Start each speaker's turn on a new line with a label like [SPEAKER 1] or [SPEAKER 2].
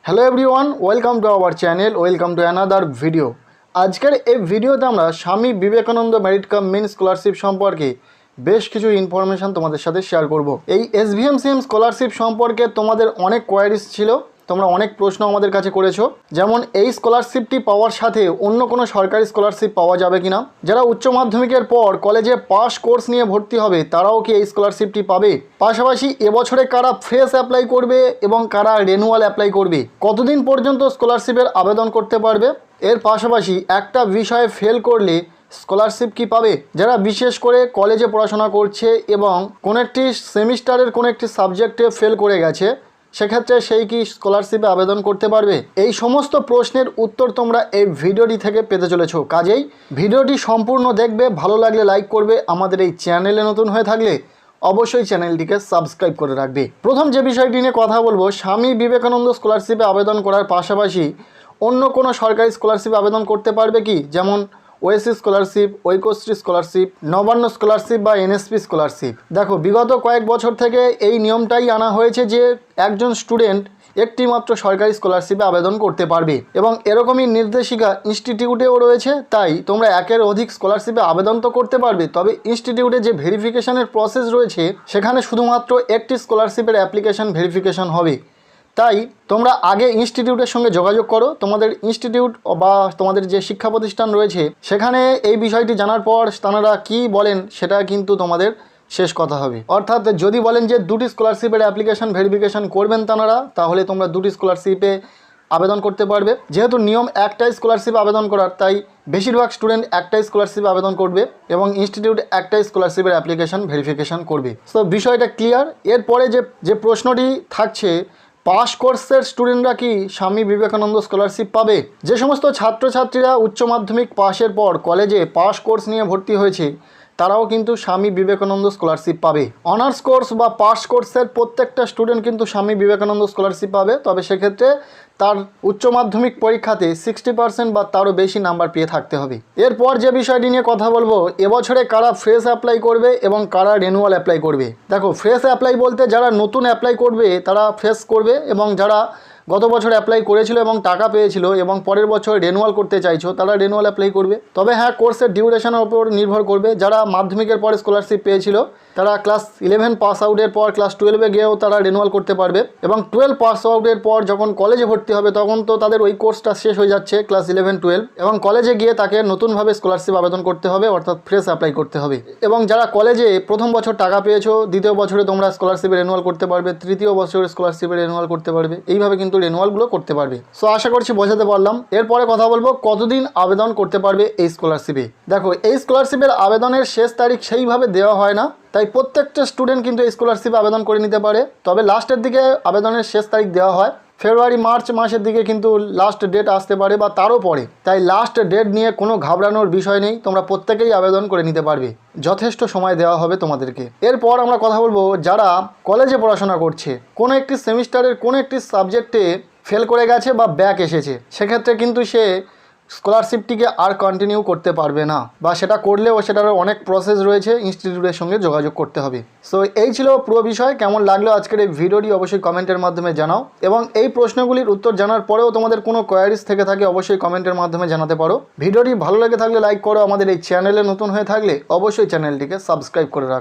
[SPEAKER 1] Hello everyone, welcome to our channel, welcome to another video. আজকের এই ভিডিওতে আমরা Swami Vivekananda merit cum means scholarship সম্পর্কে বেশ কিছু ইনফরমেশান তোমাদের সাথে শেয়ার করব। এই SVMCM স্কলারশিপ সম্পর্কে তোমাদের অনেক কোয়ারিজ ছিল, তোমরা অনেক প্রশ্ন আমাদের কাছে করেছো। যেমন এই স্কলারশিপটি পাওয়ার সাথে অন্য কোনো সরকারি স্কলারশিপ পাওয়া যাবে কিনা, যারা উচ্চ মাধ্যমিকের পর কলেজে পাস কোর্স নিয়ে ভর্তি হবে তারাও কি এই স্কলারশিপটি পাবে, পাশাপাশি এবছরে কারা ফ্রেশ অ্যাপ্লাই করবে এবং কারা রেনুয়াল অ্যাপ্লাই করবে, কতদিন পর্যন্ত স্কলারশিপের আবেদন করতে পারবে, এর পাশাপাশি একটা বিষয়ে ফেল করলে স্কলারশিপ কি পাবে, যারা বিশেষ করে কলেজে পড়াশোনা করছে এবং কোনো একটি সেমিস্টারের কোনো একটি সাবজেক্টে ফেল করে গেছে সেক্ষেত্রে সেই কি স্কলারশিপে আবেদন করতে পারবে। এই সমস্ত প্রশ্নের উত্তর তোমরা এই ভিডিওটি থেকে পেতে চলেছো। কাজেই ভিডিওটি সম্পূর্ণ দেখবে, ভালো লাগলে লাইক করবে, আমাদের এই চ্যানেলে নতুন হয়ে থাকলে অবশ্যই চ্যানেলটিকে সাবস্ক্রাইব করে রাখবে। প্রথম যে বিষয়টি নিয়ে কথা বলবো, স্বামী বিবেকানন্দ স্কলারশিপে আবেদন করার পাশাপাশি অন্য কোনো সরকারি স্কলারশিপে আবেদন করতে পারবে কি, যেমন OSC scholarship, Aikyashree scholarship, Nabanna scholarship বা এনএসপি স্কলারশিপ। দেখো, বিগত কয়েক বছর থেকে এই নিয়মটাই আনা হয়েছে যে একজন স্টুডেন্ট একটি মাত্র সরকারি স্কলারশিপে আবেদন করতে পারবে এবং এরকমই নির্দেশিকা ইনস্টিটিউটেও রয়েছে। তাই তোমরা একের অধিক স্কলারশিপে আবেদন তো করতে পারবে, তবে ইনস্টিটিউটে যে ভেরিফিকেশনের প্রসেস রয়েছে সেখানে শুধুমাত্র একটি স্কলারশিপের অ্যাপ্লিকেশন ভেরিফিকেশন হবে। তাই তোমরা আগে ইনস্টিটিউটের সঙ্গে যোগাযোগ করো, তোমাদের ইনস্টিটিউট বা তোমাদের যে শিক্ষা প্রতিষ্ঠান রয়েছে সেখানে এই বিষয়টি জানার পর তারা কি বলেন সেটা কিন্তু তোমাদের শেষ কথা হবে। অর্থাৎ যদি বলেন যে দুটি স্কলারশিপের অ্যাপ্লিকেশন ভেরিফিকেশন করবেন তারা, তাহলে তোমরা দুটি স্কলারশিপে আবেদন করতে পারবে। যেহেতু নিয়ম একটাই স্কলারশিপ আবেদন করার, তাই বেশিরভাগ স্টুডেন্ট একটাই স্কলারশিপে আবেদন করবে এবং ইনস্টিটিউট একটাই স্কলারশিপের অ্যাপ্লিকেশন ভেরিফিকেশন করবে। তো বিষয়টা ক্লিয়ার। এরপরে যে প্রশ্নটি থাকছে, পাস কোর্সের স্টুডেন্টরা কি স্বামী বিবেকানন্দ স্কলারশিপ পাবে। যে সমস্ত ছাত্রছাত্রীরা উচ্চ মাধ্যমিক পাশের পর কলেজে পাস কোর্স নিয়ে ভর্তি হয়েছে তারাও কিন্তু স্বামী বিবেকানন্দ স্কলারশিপ পাবে। অনার্স কোর্স বা পাস কোর্সের প্রত্যেকটা স্টুডেন্ট কিন্তু স্বামী বিবেকানন্দ স্কলারশিপ পাবে, তবে সেক্ষেত্রে তার উচ্চ মাধ্যমিক পরীক্ষাতে 60% বা তারও বেশি নাম্বার পেয়ে থাকতে হবে। এরপর যে বিষয়টি নিয়ে কথা বলবো, এবছরে কারা ফ্রেশ অ্যাপ্লাই করবে এবং কারা রেনুয়াল অ্যাপ্লাই করবে। দেখো, ফ্রেশ অ্যাপ্লাই বলতে যারা নতুন অ্যাপ্লাই করবে তারা ফ্রেশ করবে, এবং যারা গত বছর অ্যাপ্লাই করেছিল এবং টাকা পেয়েছিল এবং পরের বছর রেনুয়াল করতে চাইছো তারা রেনুয়াল অ্যাপ্লাই করবে। তবে হ্যাঁ, কোর্সের ডিউরেশনের ওপর নির্ভর করবে। যারা মাধ্যমিকের পরে স্কলারশিপ পেয়েছিল তারা ক্লাস 11 পাস আউটের পর ক্লাস 12-এ গিয়েও তারা রেনুয়াল করতে পারবে, এবং 12 পাস আউটের পর যখন কলেজে ভর্তি হবে তখন তো তাদের ওই কোর্সটা শেষ হয়ে যাচ্ছে ক্লাস 11-12, এবং কলেজে গিয়ে তাকে নতুনভাবে স্কলারশিপ আবেদন করতে হবে, অর্থাৎ ফ্রেশ অ্যাপ্লাই করতে হবে। এবং যারা কলেজে প্রথম বছর টাকা পেয়েছো, দ্বিতীয় বছরে তোমরা স্কলারশিপে রেনুয়াল করতে পারবে, তৃতীয় বছরে স্কলারশিপে রেনুয়াল করতে পারবে, এইভাবে কিন্তু রেনুয়ালগুলো করতে পারবে। সো আশা করছি বোঝাতে পারলাম। এরপরে কথা বলবো কতদিন আবেদন করতে পারবে এই স্কলারশিপে। দেখো, এই স্কলারশিপের আবেদনের শেষ তারিখ সেইভাবে দেওয়া হয় না, তাই প্রত্যেকটা স্টুডেন্ট কিন্তু এই স্কলারশিপে আবেদন করে নিতে পারে। তবে লাস্টের দিকে আবেদনের শেষ তারিখ দেওয়া হয়, ফেব্রুয়ারি মার্চ মাসের দিকে কিন্তু লাস্ট ডেট আসতে পারে বা তারও পরে। তাই লাস্ট ডেট নিয়ে কোনো ঘাবড়ানোর বিষয় নেই, তোমরা প্রত্যেকেই আবেদন করে নিতে পারবে, যথেষ্ট সময় দেওয়া হবে তোমাদেরকে। এরপর আমরা কথা বলবো যারা কলেজে পড়াশোনা করছে, কোনো একটি সেমিস্টারের কোনো একটি সাবজেক্টে ফেল করে গেছে বা ব্যাক এসেছে, সেক্ষেত্রে কিন্তু সে স্কলারশিপটিকে আর কন্টিনিউ করতে পারবে না, বা সেটা করলেও সেটারও অনেক প্রসেস রয়েছে, ইনস্টিটিউটের সঙ্গে যোগাযোগ করতে হবে। সো এই ছিল পুরো বিষয়। কেমন লাগলো আজকের এই ভিডিওটি অবশ্যই কমেন্টের মাধ্যমে জানাও, এবং এই প্রশ্নগুলির উত্তর জানার পরেও তোমাদের কোনো কোয়ারিজ থেকে থাকে অবশ্যই কমেন্টের মাধ্যমে জানাতে পারো। ভিডিওটি ভালো লেগে থাকলে লাইক করো, আমাদের এই চ্যানেলে নতুন হয়ে থাকলে অবশ্যই চ্যানেলটিকে সাবস্ক্রাইব করে রাখো।